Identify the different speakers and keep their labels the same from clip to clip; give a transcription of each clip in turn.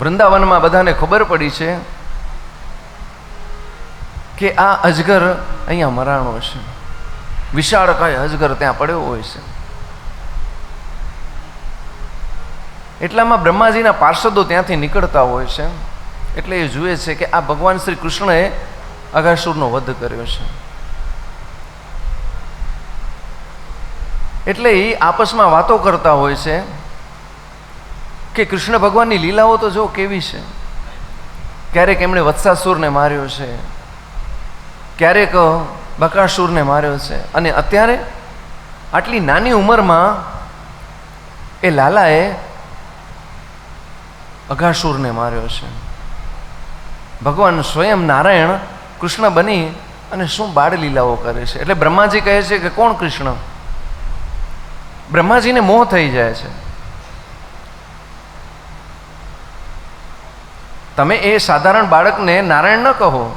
Speaker 1: વૃંદાવનમાં બધાને ખબર પડી છે કે આ અજગર અહીંયા મરાણો છે, વિશાળકાય અજગર ત્યાં પડ્યો હોય છે. એટલામાં બ્રહ્માજીના પાર્ષદો ત્યાંથી નીકળતા હોય છે. એટલે એ જુએ છે કે આ ભગવાન શ્રી કૃષ્ણએ અઘાસુરનો વધ કર્યો છે. એટલે એ આપસમાં વાતો કરતા હોય છે કે કૃષ્ણ ભગવાનની લીલાઓ તો જો કેવી છે. ક્યારેક એમણે વત્સાસુરને માર્યો છે, ક્યારેક બકાસુરને માર્યો છે, અને અત્યારે આટલી નાની ઉંમરમાં એ લાલાએ અઘાસુરને માર્યો છે. ભગવાન સ્વયં નારાયણ કૃષ્ણ બની અને શું બાળ લીલાઓ કરે છે. એટલે બ્રહ્માજી કહે છે કે કોણ કૃષ્ણ? બ્રહ્માજીને મોહ થઈ જાય છે. તમે એ સાધારણ બાળકને નારાયણ ન કહો,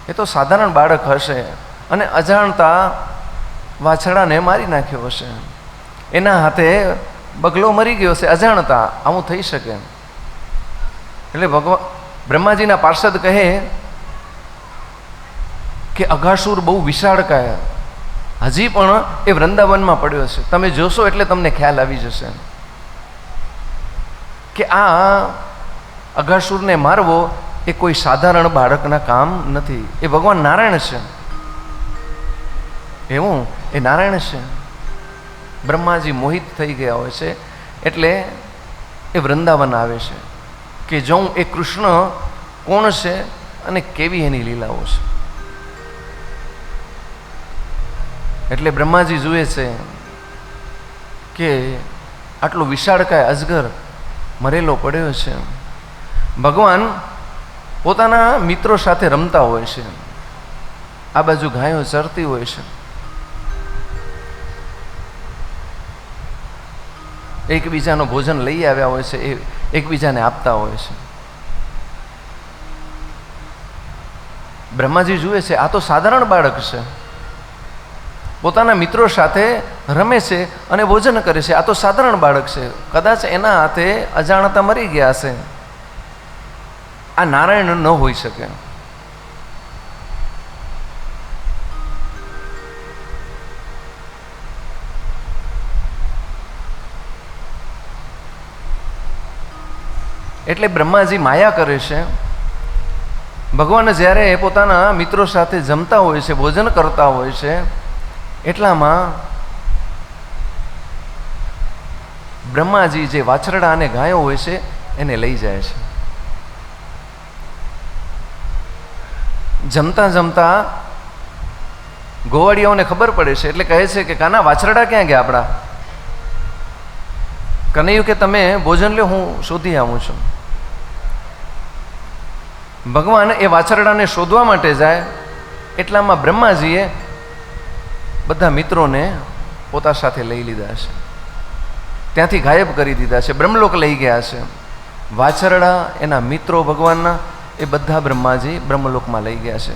Speaker 1: એ તો સાધારણ બાળક હશે અને અજાણતા વાછડાને મારી નાખ્યો હશે, એના હાથે બગલો મરી ગયો છે અજાણતા, આવું થઈ શકે. એટલે બ્રહ્માજીના પાર્ષદ કહે કે અઘાસુર બહુ વિશાળકાય હજી પણ એ વૃંદાવનમાં પડ્યો છે, તમે જોશો એટલે તમને ખ્યાલ આવી જશે કે આ અઘાસુરને મારવો એ કોઈ સાધારણ બાળકના કામ નથી, એ ભગવાન નારાયણ છે. એવું એ નારાયણ છે. બ્રહ્માજી મોહિત થઈ ગયા હોય છે એટલે એ વૃંદાવન આવે છે કે જોઉં એ કૃષ્ણ કોણ છે અને કેવી એની લીલાઓ છે. એટલે બ્રહ્માજી જુએ છે કે આટલો વિશાળકાય અજગર મરેલો પડ્યો છે. ભગવાન પોતાના મિત્રો સાથે રમતા હોય છે, આ બાજુ ગાયો ચરતી હોય છે, એકબીજાનું ભોજન લઈ આવ્યા હોય છે, એ એકબીજાને આપતા હોય છે. બ્રહ્માજી જુએ છે આ તો સાધારણ બાળક છે, પોતાના મિત્રો સાથે રમે છે અને ભોજન કરે છે, આ તો સાધારણ બાળક છે, કદાચ એના હાથે અજાણતા મરી ગયા હશે, આ નારાયણ ન હોઈ શકે. એટલે બ્રહ્માજી માયા કરે છે. ભગવાન જ્યારે પોતાના મિત્રો સાથે જમતા હોય છે, ભોજન કરતા હોય છે, એટલામાં બ્રહ્માજી જે વાછરડા અને ગાયો હોય છે એને લઈ જાય છે. જમતા જમતા ગોવાળિયાઓને ખબર પડે છે એટલે કહે છે કે કાના વાછરડા ક્યાં ગયા આપણા? કનૈયું કે તમે ભોજન લ્યો, હું શોધી આવું છું. ભગવાન એ વાછરડાને શોધવા માટે જાય એટલામાં બ્રહ્માજીએ બધા મિત્રોને પોતા સાથે લઈ લીધા છે, ત્યાંથી ગાયબ કરી દીધા છે, બ્રહ્મલોક લઈ ગયા છે. વાછરડા એના મિત્રો ભગવાનના એ બધા બ્રહ્માજી બ્રહ્મલોકમાં લઈ ગયા છે.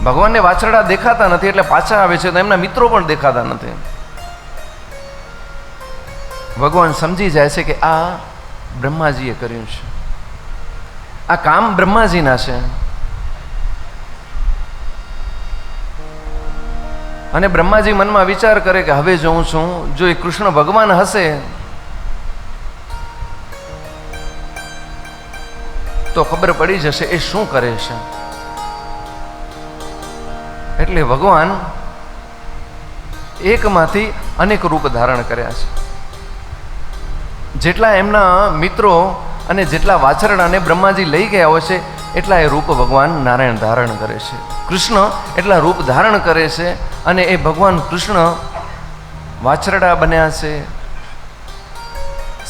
Speaker 1: ભગવાનને વાછરડા દેખાતા નથી એટલે પાછા આવે છે તો એમના મિત્રો પણ દેખાતા નથી. ભગવાન સમજી જાય છે કે આ બ્રહ્માજીએ કર્યું છે, આ કામ બ્રહ્માજીના છે. અને બ્રહ્માજી મનમાં વિચાર કરે કે હવે જોઉં છું, જો એ કૃષ્ણ ભગવાન હશે તો ખબર પડી જશે એ શું કરે છે. એટલે ભગવાન એકમાંથી અનેક રૂપ ધારણ કર્યા છે. જેટલા એમના મિત્રો અને જેટલા વાછરડાને બ્રહ્માજી લઈ ગયા હોય છે એટલા એ રૂપ ભગવાન નારાયણ ધારણ કરે છે. કૃષ્ણ એટલા રૂપ ધારણ કરે છે અને એ ભગવાન કૃષ્ણ વાછરડા બન્યા છે,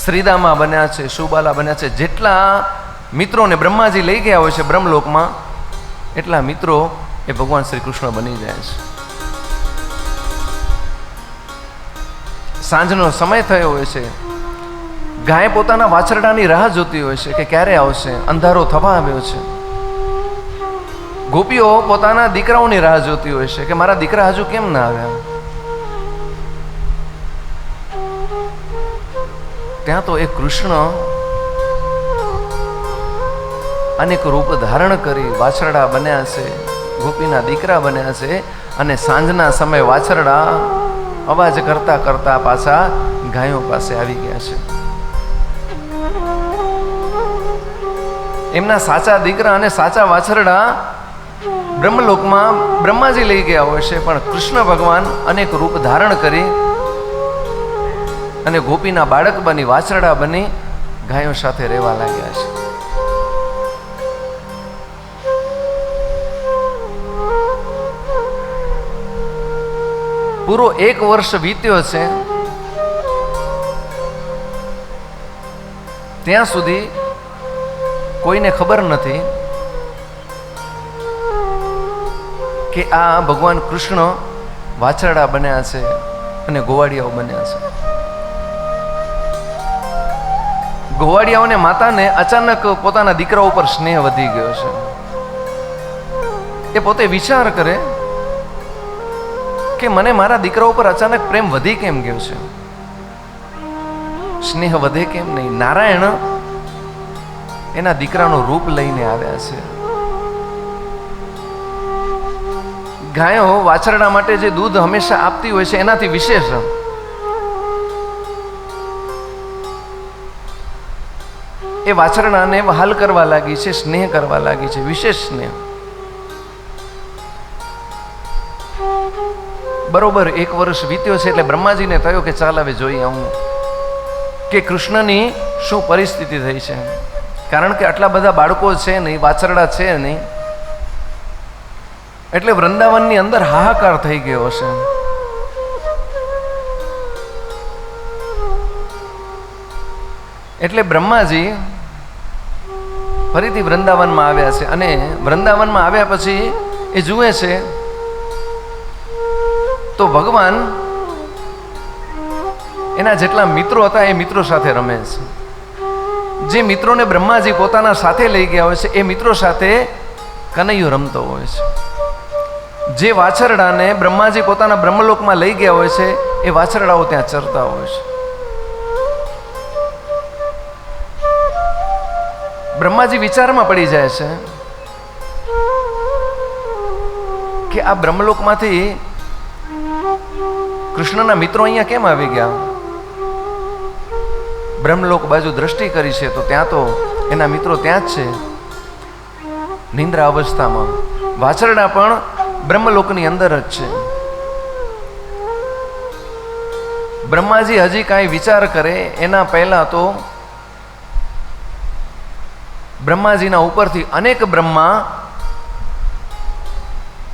Speaker 1: શ્રીદામા બન્યા છે, સુબાલા બન્યા છે. જેટલા મિત્રોને બ્રહ્માજી લઈ ગયા હોય છે બ્રહ્મલોકમાં એટલા મિત્રો એ ભગવાન શ્રી કૃષ્ણ બની જાય છે. સાંજનો સમય થયો હોય છે, ગાય પોતાના વાછરડાની રાહ જોતી હોય છે કે ક્યારે આવશે, અંધારો થવા આવ્યો છે. ગોપીઓ પોતાના દીકરાઓની રાહ જોતી હોય છે કે મારા દીકરા હજુ કેમ ના આવ્યા. ત્યાં તો એ કૃષ્ણ અનેક રૂપ ધારણ કરી વાછરડા બન્યા છે, ગોપીના દીકરા બન્યા છે. અને સાંજના સમયે વાછરડા અવાજ કરતા કરતા પાછા ગાયો પાસે આવી ગયા છે. એમના સાચા દીકરા અને સાચા વાછરડા બ્રહ્મલોકમાં બ્રહ્માજી લઈ ગયા હોય છે, પણ કૃષ્ણ ભગવાન અનેક રૂપ ધારણ કરી અને ગોપીના બાળક બની વાછરડા બની ગાયો સાથે રહેવા લાગ્યા છે. પૂરો 1 વર્ષ વીત્યો છે, ત્યાં સુધી કોઈને ખબર નથી કે આ ભગવાન કૃષ્ણ વાછરડા બન્યા છે અને ગોવાળિયાઓ બન્યા છે. ગોવાળિયાઓને માતાને અચાનક પોતાના દીકરા ઉપર સ્નેહ વધી ગયો છે. એ પોતે વિચાર કરે કે મને મારા દીકરા ઉપર અચાનક પ્રેમ વધી કેમ ગયો છે, સ્નેહ વધે કેમ નહીં. નારાયણ એના દીકરાનું રૂપ લઈને આવ્યા છે. ગાયો વાછરડા માટે જે દૂધ હંમેશા આપતી હોય છે એનાથી વિશેષ એ વાછરડાને વહાલ કરવા લાગી છે, સ્નેહ કરવા લાગી છે, વિશેષ સ્નેહ. બરોબર 1 વર્ષ વીત્યો છે એટલે બ્રહ્માજીને થયો કે ચાલ હવે જોઈએ હું કે કૃષ્ણની શું પરિસ્થિતિ થઈ છે. કારણ કે આટલા બધા બાળકો છે નહીં, વાછરડા છે નહીં, એટલે વૃંદાવનની અંદર હાહાકાર થઈ ગયો હશે. એટલે બ્રહ્માજી ફરીથી વૃંદાવનમાં આવ્યા છે અને વૃંદાવનમાં આવ્યા પછી એ જુએ છે તો ભગવાન એના જેટલા મિત્રો હતા એ મિત્રો સાથે રમે છે. જે મિત્રોને બ્રહ્માજી પોતાના સાથે લઈ ગયા હોય છે એ મિત્રો સાથે કનૈયો રમતો હોય છે. જે વાછરડાને બ્રહ્માજી પોતાના બ્રહ્મલોકમાં લઈ ગયા હોય છે એ વાછરડાઓ ત્યાં ચરતા હોય છે. બ્રહ્માજી વિચારમાં પડી જાય છે કે આ બ્રહ્મલોકમાંથી કૃષ્ણના મિત્રો અહીંયા કેમ આવી ગયા. બ્રહ્મલોક બાજુ દ્રષ્ટિ કરી છે તો ત્યાં તો એના મિત્રો ત્યાં જ છે નિંદ્રા અવસ્થામાં. વાછરડા પણ બ્રહ્મલોકની અંદર જ છે. બ્રહ્માજી હજી કાંઈ વિચાર કરે એના પહેલા તો બ્રહ્માજીના ઉપરથી અનેક બ્રહ્મા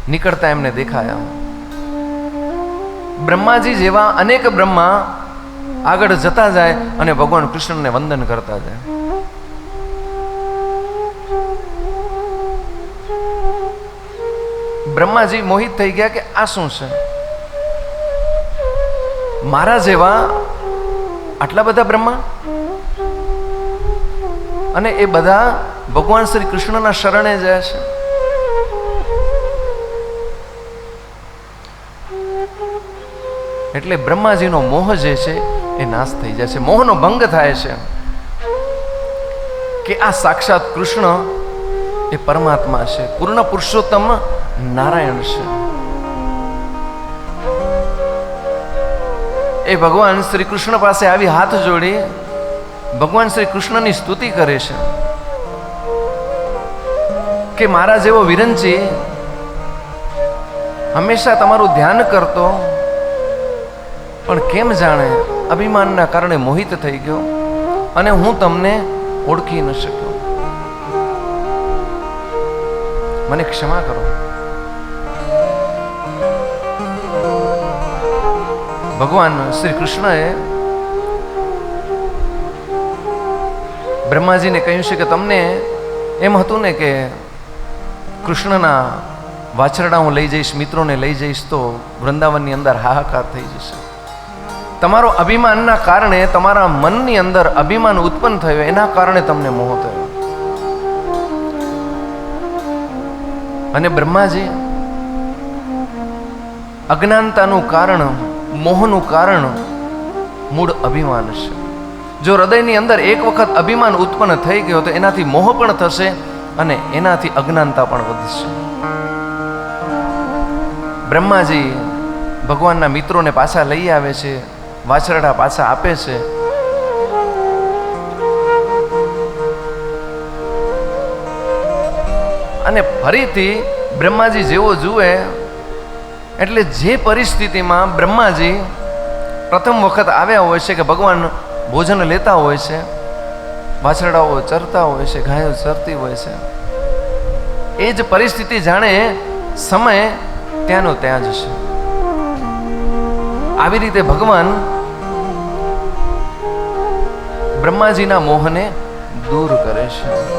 Speaker 1: નીકળતા એમને દેખાયા. બ્રહ્માજી જેવા અનેક બ્રહ્મા આગળ જતા જાય અને ભગવાન કૃષ્ણને વંદન કરતા જાય. બ્રહ્માજી મોહિત થઈ ગયા કે આ શું છે, મારા જેવા આટલા બધા બ્રહ્મા અને એ બધા ભગવાન શ્રી કૃષ્ણના શરણે જાય છે. એટલે બ્રહ્માજીનો મોહ જે છે એ નાશ થઈ જાય છે, મોહનો ભંગ થાય છે કે આ સાક્ષાત કૃષ્ણ એ પરમાત્મા છે, પૂર્ણ પુરુષોત્તમ નારાયણ છે. એ ભગવાન શ્રી કૃષ્ણ પાસે આવી હાથ જોડી ભગવાન શ્રી કૃષ્ણની સ્તુતિ કરે છે કે મારા જેવો વિરંચી હંમેશા તમારું ધ્યાન કરતો પણ કેમ જાણે અભિમાનના કારણે મોહિત થઈ ગયો અને હું તમને ઓળખી ન શક્યો, મને ક્ષમા કરો. ભગવાન શ્રી કૃષ્ણએ બ્રહ્માજીને કહ્યું છે કે તમને એમ હતું ને કે કૃષ્ણના વાછરડા હું લઈ જઈશ, મિત્રોને લઈ જઈશ તો વૃંદાવનની અંદર હાહાકાર થઈ જશે. તમારો અભિમાનના કારણે, તમારા મનની અંદર અભિમાન ઉત્પન્ન થયો એના કારણે તમને મોહ થયો. અને બ્રહ્માજી અજ્ઞાનતાનું કારણ, મોહનું કારણ મૂળ અભિમાન છે. જો હૃદયની અંદર એક વખત અભિમાન ઉત્પન્ન થઈ ગયો તો એનાથી મોહ પણ થશે અને એનાથી અજ્ઞાનતા પણ વધશે. બ્રહ્માજી ભગવાનના મિત્રોને પાછા લઈ આવે છે, વાછરડા પાછા આપે છે. અને ફરીથી બ્રહ્માજી જેવો જુએ એટલે જે પરિસ્થિતિમાં બ્રહ્માજી પ્રથમ વખત આવ્યા હોય છે કે ભગવાન ભોજન લેતા હોય છે, વાછરડાઓ ચરતા હોય છે, ગાયો ચરતી હોય છે, એ જ પરિસ્થિતિ જાણે સમય ત્યાંનો ત્યાં જ છે. આવી રીતે ભગવાન બ્રહ્માજીના મોહને દૂર કરે છે.